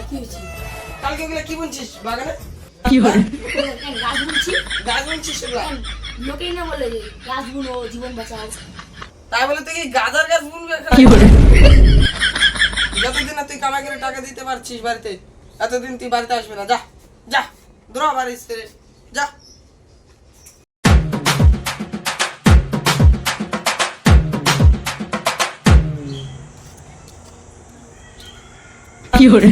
কি হয়েছে? কালকে ওগুলো কি বুনছিস বাগানে? কি করে? গাছ বুনছি। গাছ বুনছিস সেগুলা? লোকেই না বলে যে গাছ বুনো জীবন বাঁচাও। তাই বলে তুই কি গাজার গাছ বুনবি এখন? কি করে? যতদিন না তুই কামাই করে টাকা দিতে পারছিস বাড়িতে, এতদিন তুই বাড়িতে আসবে না। যা যা দূর হ বাড়ি ছেড়ে যা। কি করে?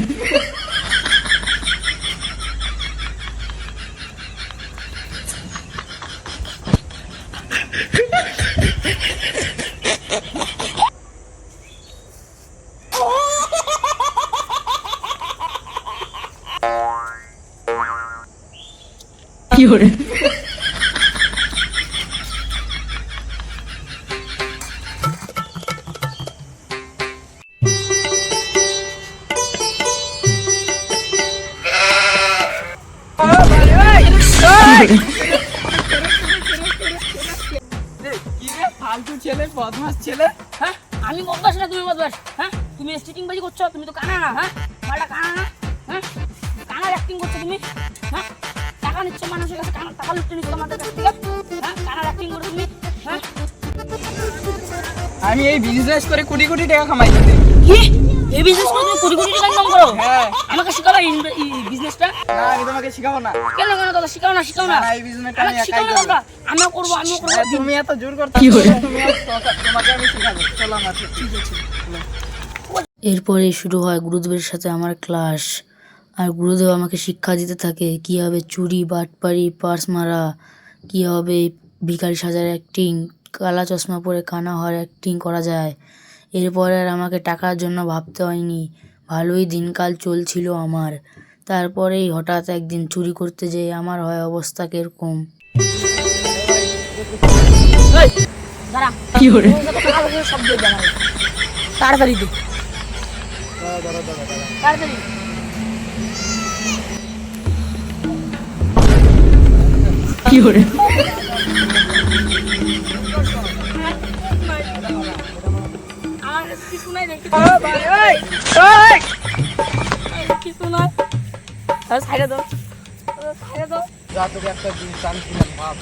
কি করে? কি রে ফালতু ছেলে, বদমাস ছেলে। হ্যাঁ আমি বদমাস না তুমি বদমাস? হ্যাঁ তুমি স্টিচিং বাজি করছো, তুমি তো কানা না। হ্যাঁ মালটা কানা না। হ্যাঁ কানার অ্যাক্টিং করছো তুমি। হ্যাঁ টাকা নিচ্ছ মানুষের কাছে, কানা টাকা লুটে নিচ্ছ আমাদের কাছ থেকে। হ্যাঁ কানার অ্যাক্টিং করো তুমি। হ্যাঁ আমি এই বিজনেস করে কোটি কোটি টাকা কামাই করি। কি এই বিজনেস করে তুমি কোটি কোটি টাকা ইনকাম করো? হ্যাঁ। আমাকে শিখাবা এই বিজনেসটা? না আমি তোমাকে শিখাবো না। কেন কেন দাদা শিখাও না, শিখাও না। না, এই বিজনেসটা আমি আমাকে একাই শিখাও না করব। দাদা, আমিও করবো আমিও করবো। তুমি এত জোর করতে কি করে? তোমাকে আমি শিখাবো। চলো আমার সাথে। ঠিক আছে। এরপরে শুরু হয় গুরুদেবের সাথে আমার ক্লাস। আর গুরুদেব আমাকে শিক্ষা দিতে থাকে কীভাবে চুরি বাটপারি পার্স মারা, কীভাবে ভিখারি সাজার অ্যাক্টিং, কালা চশমা পরে কানা হওয়ার অ্যাক্টিং করা যায়। এরপরে আর আমাকে টাকার জন্য ভাবতে হয়নি, ভালোই দিনকাল চলছিল আমার। তারপরেই হঠাৎ একদিন চুরি করতে যেয়ে আমার হয় অবস্থা কীরকম। এই, দাঁড়া। কি করে? তোর যত টাকা লাগে সব দিয়ে দেন আমাকে। তাড়াতাড়ি দে, তাড়াতাড়ি। কি করে? আমার কাছে কিছু নাই রে, কিছু কিছু নাই। সাইডে দাও, সাইডে দাও। যা তোকে একটা জিনিস আনছিলাম, ভাব।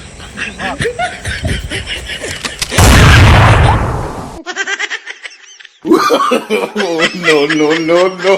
No, no, no, no.